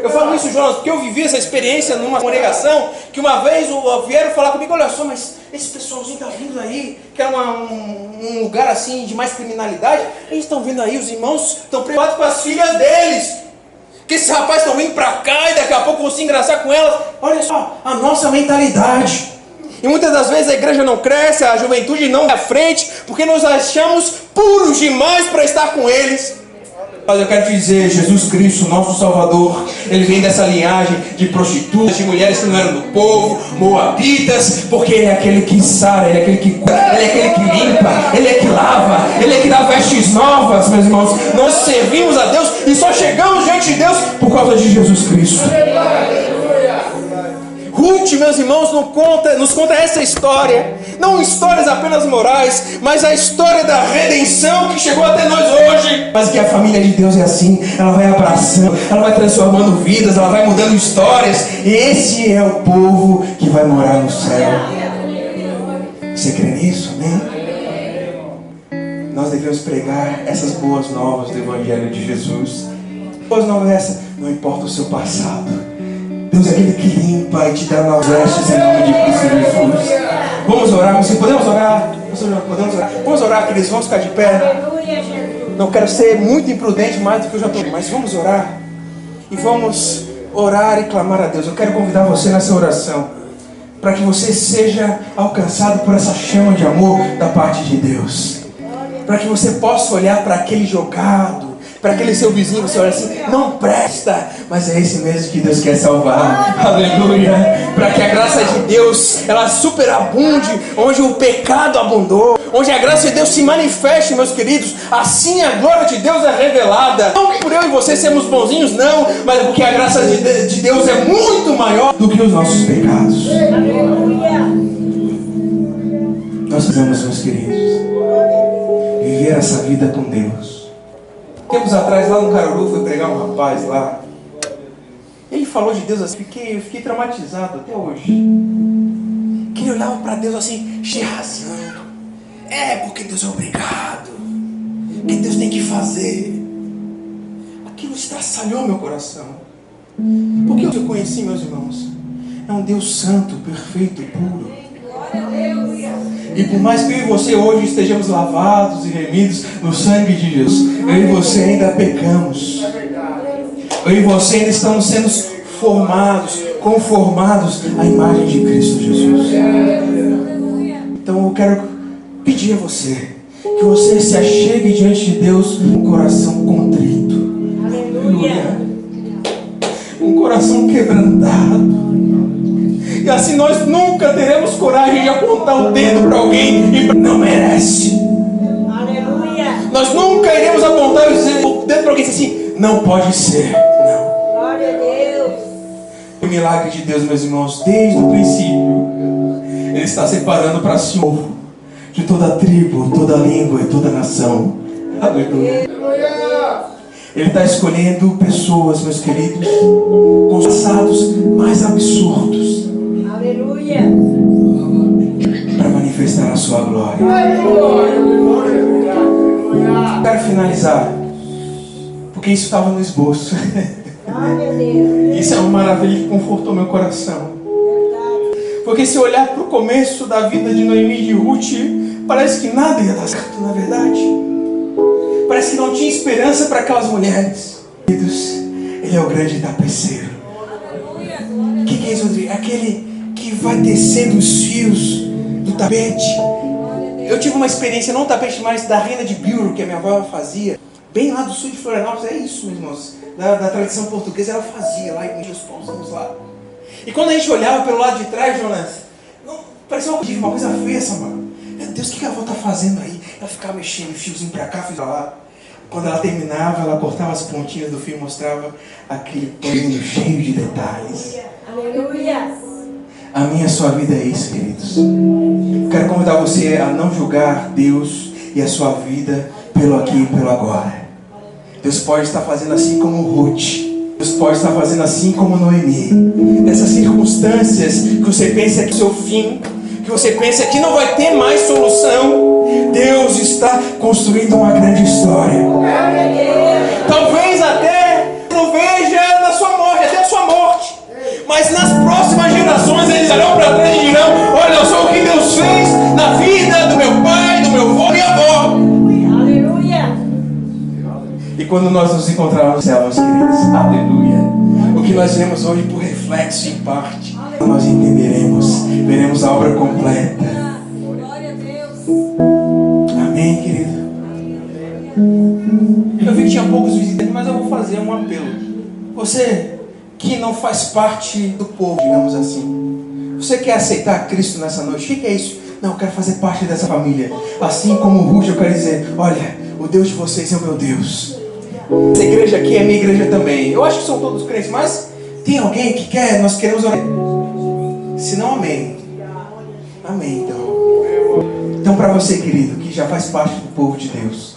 Eu falo isso, Jonas, porque eu vivi essa experiência numa congregação, que uma vez vieram falar comigo, olha só, mas esse pessoalzinho está vindo aí, que é um lugar assim de mais criminalidade, eles estão vindo aí, os irmãos estão preocupados com as filhas deles, que esses rapazes estão vindo para cá e daqui a pouco vão se engraçar com elas. Olha só, a nossa mentalidade. E muitas das vezes a igreja não cresce, a juventude não vai à frente, porque nós achamos puros demais para estar com eles. Mas eu quero te dizer, Jesus Cristo, nosso Salvador, Ele vem dessa linhagem de prostitutas, de mulheres que não eram do povo, moabitas, porque Ele é aquele que sara, Ele é aquele que cura, Ele é aquele que limpa, Ele é que lava, Ele é que dá vestes novas, meus irmãos. Nós servimos a Deus e só chegamos diante de Deus por causa de Jesus Cristo. Ruth, meus irmãos, nos conta essa história. Não histórias apenas morais, mas a história da redenção que chegou até nós hoje. Mas que a família de Deus é assim. Ela vai abraçando, ela vai transformando vidas, ela vai mudando histórias. E esse é o povo que vai morar no céu. Você crê nisso, né? Nós devemos pregar essas boas novas do Evangelho de Jesus. Boas novas essa, não importa o seu passado. Deus é aquele que limpa e te dá novas vestes em nome de Cristo Jesus. Vamos orar, você podemos orar? Podemos orar? Vamos orar, queridos, vamos ficar de pé. Não quero ser muito imprudente mais do que eu já estou, mas vamos orar. E vamos orar e clamar a Deus. Eu quero convidar você nessa oração, para que você seja alcançado por essa chama de amor da parte de Deus. Para que você possa olhar para aquele jogado, para aquele seu vizinho, você olha assim, não presta, mas é esse mesmo que Deus quer salvar. Aleluia. Para que a graça de Deus, ela superabunde onde o pecado abundou, onde a graça de Deus se manifeste, meus queridos. Assim a glória de Deus é revelada. Não por eu e você sermos bonzinhos, não, mas porque a graça de Deus é muito maior do que os nossos pecados. Nós precisamos, meus queridos, viver essa vida com Deus. Tempos atrás, lá no Caruru, fui pregar um rapaz lá. Ele falou de Deus assim, eu fiquei traumatizado até hoje. Que ele olhava para Deus assim, cheio de razão. Porque Deus é obrigado. Que Deus tem que fazer. Aquilo estraçalhou meu coração. Porque eu conheci, meus irmãos, é um Deus santo, perfeito, puro. E por mais que eu e você hoje estejamos lavados e remidos no sangue de Jesus, eu e você ainda pecamos. Eu e você ainda estamos sendo formados, conformados à imagem de Cristo Jesus. Então eu quero pedir a você que você se achegue diante de Deus com um coração contrito. Aleluia. Um coração quebrantado. E assim nós nunca teremos coragem de apontar o dedo para alguém e não merece. Aleluia. Nós nunca iremos apontar o dedo para alguém e dizer assim, não pode ser. Não. Glória a Deus. O milagre de Deus, meus irmãos, desde o princípio, Ele está separando para si o povo de toda tribo, toda língua e toda nação. Aleluia. Ele está escolhendo pessoas, meus queridos, com os passados mais absurdos. Aleluia. Para manifestar a sua glória. Quero finalizar, porque isso estava no esboço. Isso é uma maravilha que confortou meu coração. Porque se olhar para o começo da vida de Noemi e de Ruth, parece que nada ia dar certo, na verdade. Parece que não tinha esperança para aquelas mulheres. Ele é o grande tapeceiro. O que é isso, Rodrigo? Aquele que vai tecendo os fios do tapete. Eu tive uma experiência, não tapete, mas da renda de Biuro, que a minha avó fazia, bem lá do sul de Florianópolis. É isso, meus irmãos, da tradição portuguesa. Ela fazia lá e metia os pauzinhos lá. E quando a gente olhava pelo lado de trás, Jonas, não, parecia uma coisa feia, mano. Meu Deus, o que a avó tá fazendo aí? Ela ficava mexendo fiozinho pra cá, fiozinho pra lá. Quando ela terminava, ela cortava as pontinhas do fio e mostrava aquele paninho cheio de detalhes. Aleluia! A minha e a sua vida é isso, queridos. Quero convidar você a não julgar Deus e a sua vida pelo aqui e pelo agora. Deus pode estar fazendo assim como Ruth. Deus pode estar fazendo assim como Noemi. Nessas circunstâncias que você pensa que é o seu fim, que você pensa que não vai ter mais solução, Deus está construindo uma grande história. Talvez até não veja na sua morte, até a sua morte, mas nas próximas gerações eles olharão para trás e dirão: olha só o que Deus fez na vida do meu pai, do meu avô e minha avó. Aleluia. E quando nós nos encontrarmos no céu, meus queridos, aleluia, o que nós vemos hoje por reflexo em parte, nós entenderemos, veremos a obra completa. Glória a Deus. Amém, querido? Eu vi que tinha poucos visitantes, mas eu vou fazer um apelo. Você que não faz parte do povo, digamos assim, você quer aceitar Cristo nessa noite? O que é isso? Não, eu quero fazer parte dessa família. Assim como o Ruth, eu quero dizer: olha, o Deus de vocês é o meu Deus. Essa igreja aqui é minha igreja também. Eu acho que são todos crentes, mas tem alguém que quer? Nós queremos orar. Se não, amém. Amém, então. Então, para você, querido, que já faz parte do povo de Deus,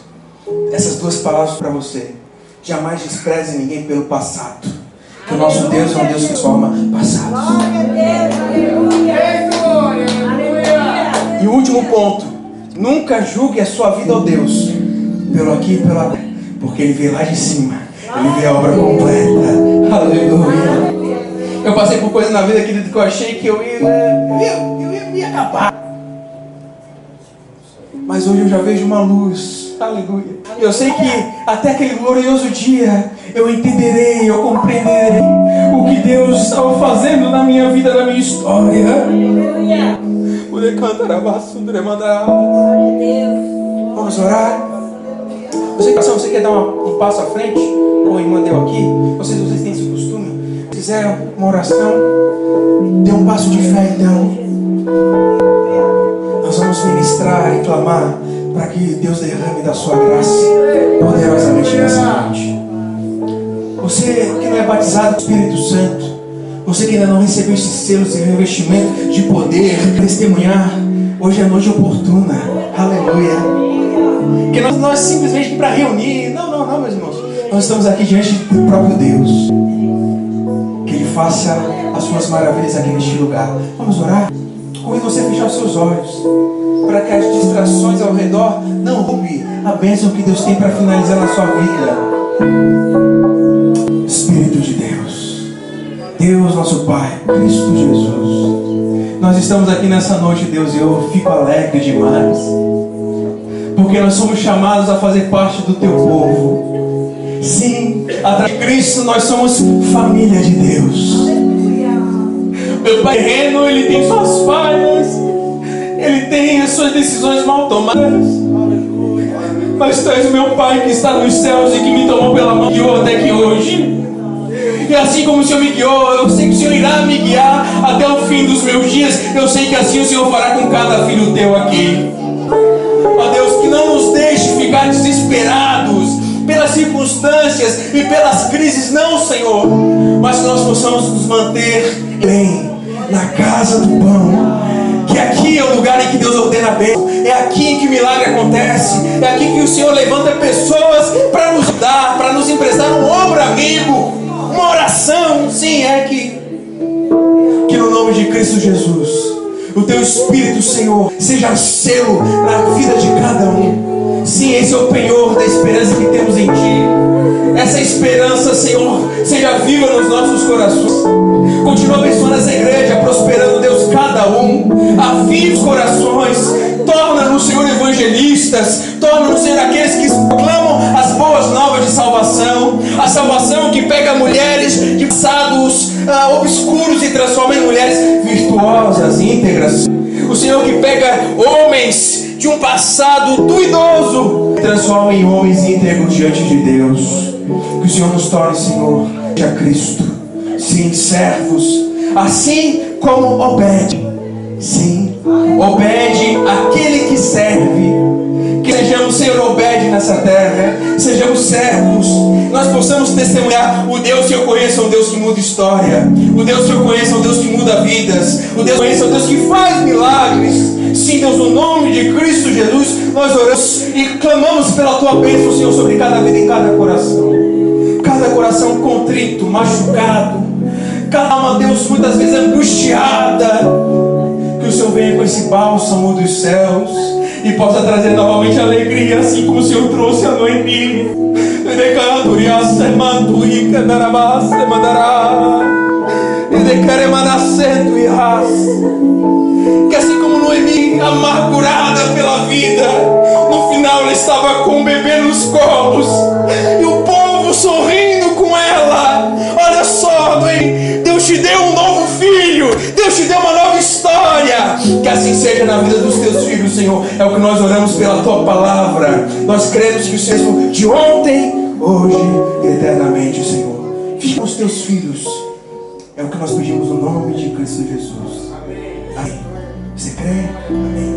essas duas palavras para você: jamais despreze ninguém pelo passado. Que o nosso Deus é um Deus que transforma passados. E o último ponto: nunca julgue a sua vida, ó Deus, pelo aqui e pelo agora, porque Ele veio lá de cima. Ele vê a obra completa. Aleluia. Eu passei por coisas na vida, querido, que eu achei que eu ia acabar. Mas hoje eu já vejo uma luz. Aleluia. E eu sei que até aquele glorioso dia eu entenderei, eu compreenderei o que Deus estava fazendo na minha vida, na minha história. Aleluia. Vamos orar. Você quer dar um passo à frente? Ou a irmã deu aqui? Vocês têm esse costume? Se fizer uma oração, dê um passo de fé, então. Nós vamos ministrar e clamar para que Deus derrame da sua graça poderosamente nessa noite. Você que não é batizado do Espírito Santo, você que ainda não recebeu esse selo, esse revestimento de poder, testemunhar, hoje é a noite oportuna. Aleluia. Que nós simplesmente para reunir. Não, meus irmãos. Nós estamos aqui diante do próprio Deus. Que Ele faça as suas maravilhas aqui neste lugar. Vamos orar? Convido você a fechar os seus olhos, para que as distrações ao redor não roubem a bênção que Deus tem para finalizar na sua vida. Espírito de Deus, Deus nosso Pai, Cristo Jesus, nós estamos aqui nessa noite, Deus, e eu fico alegre demais, porque nós somos chamados a fazer parte do Teu povo. Sim, através de Cristo nós somos família de Deus. Meu pai terreno, ele tem suas falhas, ele tem as suas decisões mal tomadas, mas Tu és o meu Pai que está nos céus e que me tomou pela mão e guiou até aqui hoje. E assim como o Senhor me guiou, eu sei que o Senhor irá me guiar até o fim dos meus dias. Eu sei que assim o Senhor fará com cada filho Teu aqui. Ó Deus, que não nos deixe ficar desesperados pelas circunstâncias e pelas crises, não, Senhor, mas que nós possamos nos manter bem na casa do pão, que aqui é o lugar em que Deus ordena a bênção, é aqui que o milagre acontece, é aqui que o Senhor levanta pessoas para nos dar, para nos emprestar um ombro amigo, uma oração. Sim, é aqui. Que no nome de Cristo Jesus, o Teu Espírito, Senhor, seja selo na vida de cada um. Sim, esse é o penhor da esperança que temos em Ti. Essa esperança, Senhor, seja viva nos nossos corações. Continua abençoando essa igreja, prosperando, Deus, cada um. Aviva os corações. Torna-nos, Senhor, evangelistas. Torna-nos, Senhor, aqueles que proclamam as boas novas de salvação. A salvação que pega mulheres de passados obscuros e transforma em mulheres virtuosas, íntegras. O Senhor que pega homens de um passado duvidoso, transforma em homens íntegros diante de Deus. Que o Senhor nos torne, Senhor, a Cristo. Sim, servos, assim como Obed. Sim, Obed, aquele que serve. Que sejamos, Senhor, Obed nessa terra. Sejamos servos. Nós possamos testemunhar o Deus que eu conheço, é um Deus que muda história. O Deus que eu conheço é um Deus que muda vidas. O Deus que eu conheço é um Deus que faz milagres. Sim, Deus, no nome de Cristo Jesus, nós oramos e clamamos pela Tua bênção, Senhor, sobre cada vida e cada coração. Cada coração contrito, machucado, cada alma, Deus, muitas vezes angustiada. Que o Senhor venha com esse bálsamo dos céus e possa trazer novamente alegria, assim como o Senhor trouxe a Noemi. Que assim como Noemi, amargurada pela vida, no final ela estava com um bebê nos colos e o povo sorrindo com ela. Olha só, Noemi, Deus te deu um novo filho, Deus te deu uma nova história. Que assim seja na vida dos Teus filhos, Senhor. É o que nós oramos pela Tua palavra. Nós cremos que o Senhor de ontem, hoje e eternamente, Senhor. Fica com os Teus filhos. É o que nós pedimos no nome de Cristo Jesus. Amém. Você crê? Amém.